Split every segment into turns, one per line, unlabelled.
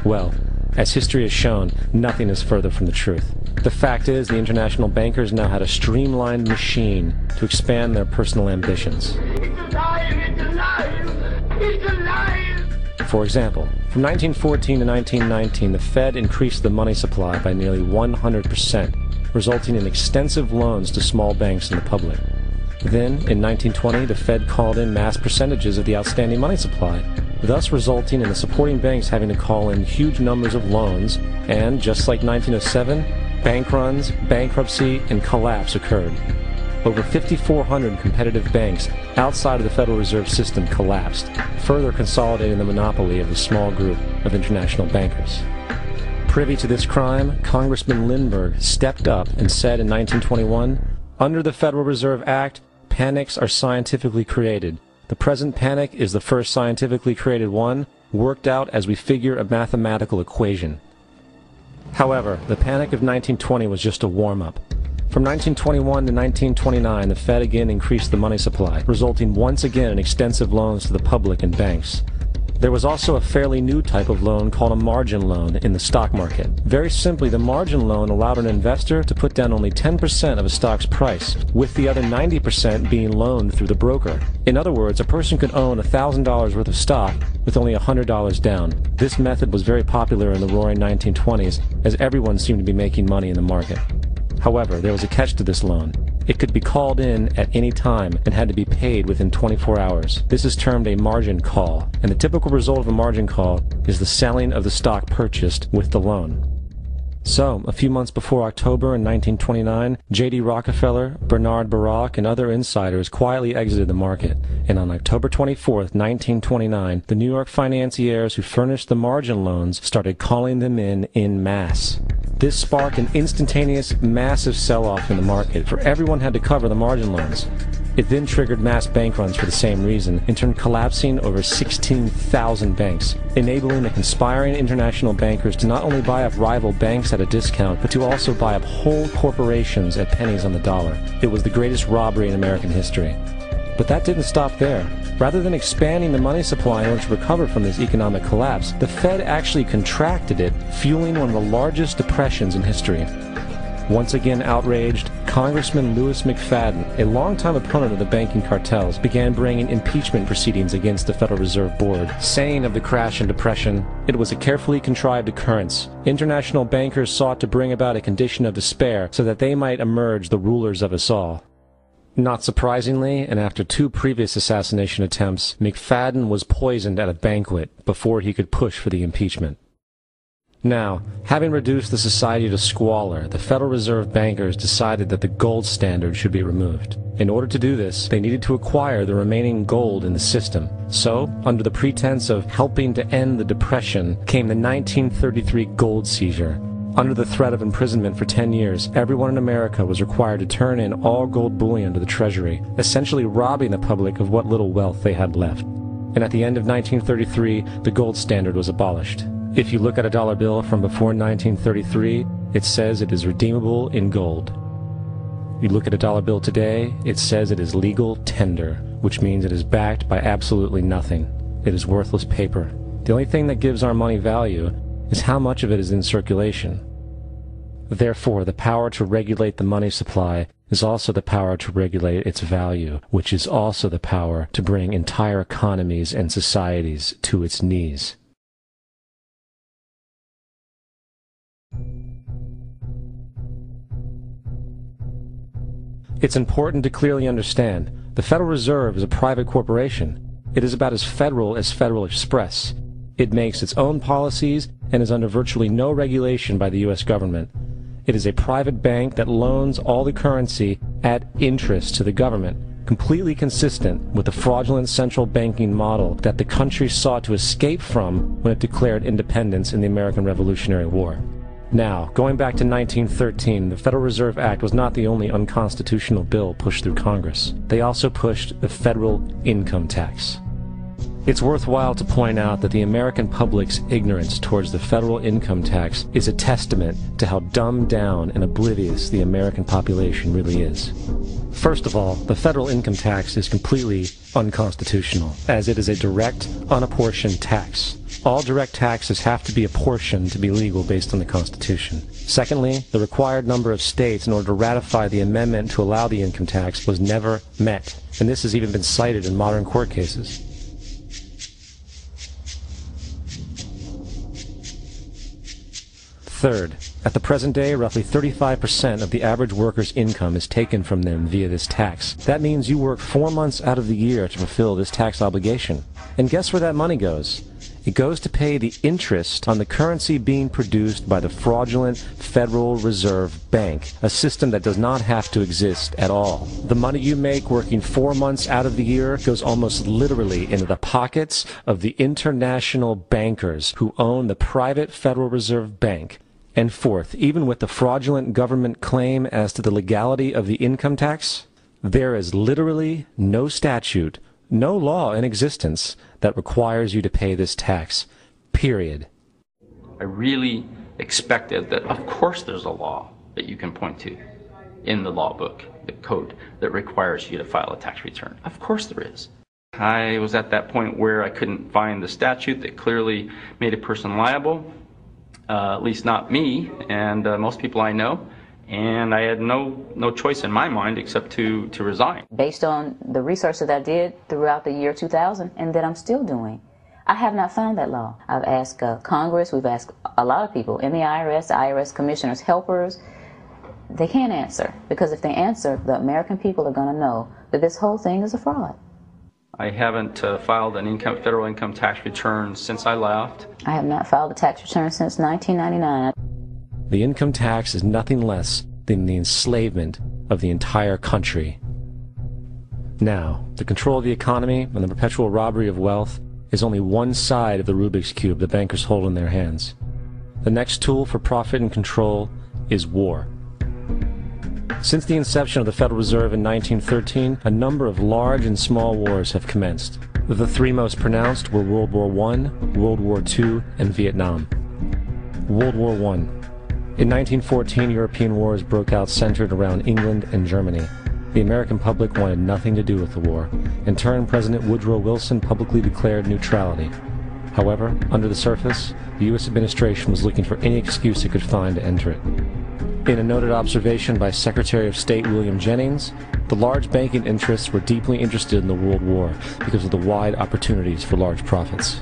Well, as history has shown, nothing is further from the truth. The fact is, the international bankers now had a streamlined machine to expand their personal ambitions.
It's alive! It's alive! It's alive!
For example, from 1914 to 1919, the Fed increased the money supply by nearly 100%, resulting in extensive loans to small banks and the public. Then, in 1920, the Fed called in mass percentages of the outstanding money supply, thus resulting in the supporting banks having to call in huge numbers of loans, and, just like 1907, bank runs, bankruptcy, and collapse occurred. Over 5,400 competitive banks outside of the Federal Reserve System collapsed, further consolidating the monopoly of a small group of international bankers. Privy to this crime, Congressman Lindbergh stepped up and said in 1921, "Under the Federal Reserve Act, panics are scientifically created. The present panic is the first scientifically created one, worked out as we figure a mathematical equation." However, the panic of 1920 was just a warm-up. From 1921 to 1929, the Fed again increased the money supply, resulting once again in extensive loans to the public and banks. There was also a fairly new type of loan called a margin loan in the stock market. Very simply, the margin loan allowed an investor to put down only 10% of a stock's price, with the other 90% being loaned through the broker. In other words, a person could own $1,000 worth of stock with only $100 down. This method was very popular in the roaring 1920s, as everyone seemed to be making money in the market. However, there was a catch to this loan. It could be called in at any time and had to be paid within 24 hours. This is termed a margin call, and the typical result of a margin call is the selling of the stock purchased with the loan. So, a few months before October in 1929, J.D. Rockefeller, Bernard Baruch, and other insiders quietly exited the market, and on October 24, 1929, the New York financiers who furnished the margin loans started calling them in masse. This sparked an instantaneous, massive sell-off in the market, for everyone had to cover the margin loans. It then triggered mass bank runs for the same reason, in turn collapsing over 16,000 banks, enabling the conspiring international bankers to not only buy up rival banks at a discount, but to also buy up whole corporations at pennies on the dollar. It was the greatest robbery in American history. But that didn't stop there. Rather than expanding the money supply in order to recover from this economic collapse, the Fed actually contracted it, fueling one of the largest depressions in history. Once again outraged, Congressman Louis McFadden, a longtime opponent of the banking cartels, began bringing impeachment proceedings against the Federal Reserve Board, saying of the crash and depression, "It was a carefully contrived occurrence. International bankers sought to bring about a condition of despair so that they might emerge the rulers of us all." Not surprisingly, and after 2 previous assassination attempts, McFadden was poisoned at a banquet before he could push for the impeachment. Now, having reduced the society to squalor, the Federal Reserve bankers decided that the gold standard should be removed. In order to do this, they needed to acquire the remaining gold in the system. So, under the pretense of helping to end the Depression, came the 1933 gold seizure. Under the threat of imprisonment for 10 years, everyone in America was required to turn in all gold bullion to the Treasury, essentially robbing the public of what little wealth they had left. And at the end of 1933, the gold standard was abolished. If you look at a dollar bill from before 1933, it says it is redeemable in gold. You look at a dollar bill today, it says it is legal tender, which means it is backed by absolutely nothing. It is worthless paper. The only thing that gives our money value is how much of it is in circulation. Therefore, the power to regulate the money supply is also the power to regulate its value, which is also the power to bring entire economies and societies to its knees. It's important to clearly understand, the Federal Reserve is a private corporation. It is about as Federal Express. It makes its own policies and is under virtually no regulation by the U.S. government. It is a private bank that loans all the currency at interest to the government, completely consistent with the fraudulent central banking model that the country sought to escape from when it declared independence in the American Revolutionary War. Now, going back to 1913, the Federal Reserve Act was not the only unconstitutional bill pushed through Congress. They also pushed the federal income tax. It's worthwhile to point out that the American public's ignorance towards the federal income tax is a testament to how dumbed down and oblivious the American population really is. First of all, the federal income tax is completely unconstitutional, as it is a direct, unapportioned tax. All direct taxes have to be apportioned to be legal based on the Constitution. Secondly, the required number of states in order to ratify the amendment to allow the income tax was never met, and this has even been cited in modern court cases. Third, at the present day, roughly 35% of the average worker's income is taken from them via this tax. That means you work 4 months out of the year to fulfill this tax obligation. And guess where that money goes? It goes to pay the interest on the currency being produced by the fraudulent Federal Reserve Bank, a system that does not have to exist at all. The money you make working 4 months out of the year goes almost literally into the pockets of the international bankers who own the private Federal Reserve Bank. And fourth, even with the fraudulent government claim as to the legality of the income tax, there is literally no statute, no law in existence that requires you to pay this tax, period.
I really expected that, of course, there's a law that you can point to in the law book, the code, that requires you to file a tax return. Of course there is. I was at that point where I couldn't find the statute that clearly made a person liable. At least not me and most people I know, and I had no choice in my mind except to resign.
Based on the research that I did throughout the year 2000 and that I'm still doing, I have not found that law. I've asked Congress, we've asked a lot of people in the IRS commissioners, helpers. They can't answer, because if they answer, the American people are going to know that this whole thing is a fraud.
I haven't filed an federal income tax return since I left.
I have not filed a tax return since 1999.
The income tax is nothing less than the enslavement of the entire country. Now, the control of the economy and the perpetual robbery of wealth is only one side of the Rubik's Cube the bankers hold in their hands. The next tool for profit and control is war. Since the inception of the Federal Reserve in 1913, a number of large and small wars have commenced. The three most pronounced were World War I, World War II, and Vietnam. World War I. In 1914, European wars broke out centered around England and Germany. The American public wanted nothing to do with the war. In turn, President Woodrow Wilson publicly declared neutrality. However, under the surface, the U.S. administration was looking for any excuse it could find to enter it. In a noted observation by Secretary of State William Jennings, the large banking interests were deeply interested in the World War because of the wide opportunities for large profits.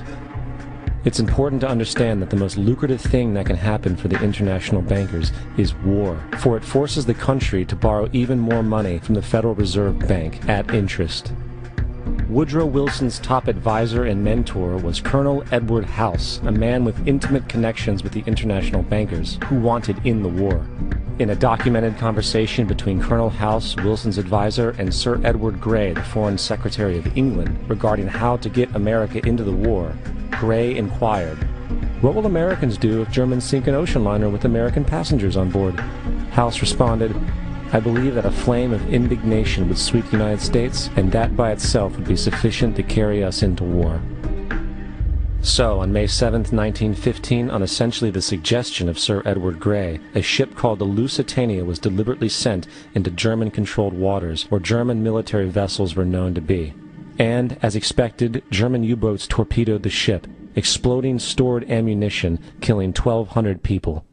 It's important to understand that the most lucrative thing that can happen for the international bankers is war, for it forces the country to borrow even more money from the Federal Reserve Bank at interest. Woodrow Wilson's top advisor and mentor was Colonel Edward House, a man with intimate connections with the international bankers who wanted in the war. In a documented conversation between Colonel House, Wilson's advisor, and Sir Edward Grey, the Foreign Secretary of England, regarding how to get America into the war, Grey inquired, "What will Americans do if Germans sink an ocean liner with American passengers on board?" House responded, "I believe that a flame of indignation would sweep the United States, and that by itself would be sufficient to carry us into war." So, on May 7, 1915, on essentially the suggestion of Sir Edward Grey, a ship called the Lusitania was deliberately sent into German-controlled waters, where German military vessels were known to be. And, as expected, German U-boats torpedoed the ship, exploding stored ammunition, killing 1,200 people.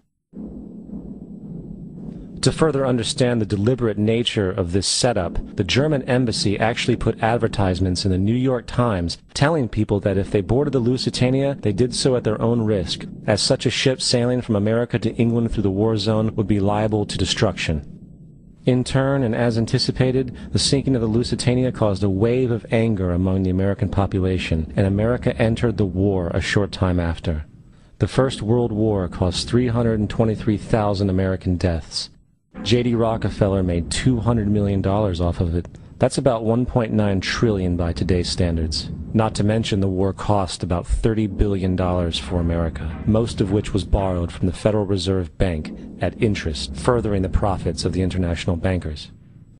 To further understand the deliberate nature of this setup, the German embassy actually put advertisements in the New York Times telling people that if they boarded the Lusitania, they did so at their own risk, as such a ship sailing from America to England through the war zone would be liable to destruction. In turn, and as anticipated, the sinking of the Lusitania caused a wave of anger among the American population, and America entered the war a short time after. The First World War caused 323,000 American deaths. J.D. Rockefeller made $200 million off of it. That's about $1.9 trillion by today's standards. Not to mention the war cost about $30 billion for America, most of which was borrowed from the Federal Reserve Bank at interest, furthering the profits of the international bankers.